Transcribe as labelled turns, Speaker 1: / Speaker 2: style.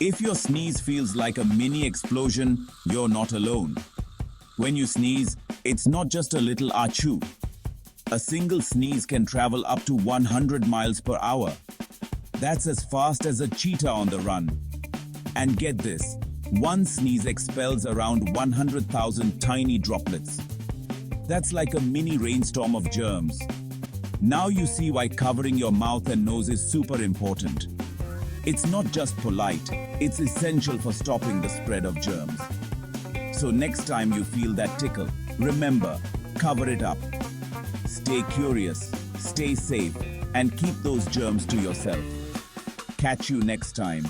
Speaker 1: If your sneeze feels like a mini explosion, you're not alone. When you sneeze, it's not just a little achoo. A single sneeze can travel up to 100 miles per hour. That's as fast as a cheetah on the run. And get this, one sneeze expels around 100,000 tiny droplets. That's like a mini rainstorm of germs. Now you see why covering your mouth and nose is super important. It's not just polite, it's essential for stopping the spread of germs. So next time you feel that tickle, remember, cover it up. Stay curious, stay safe, and keep those germs to yourself. Catch you next time.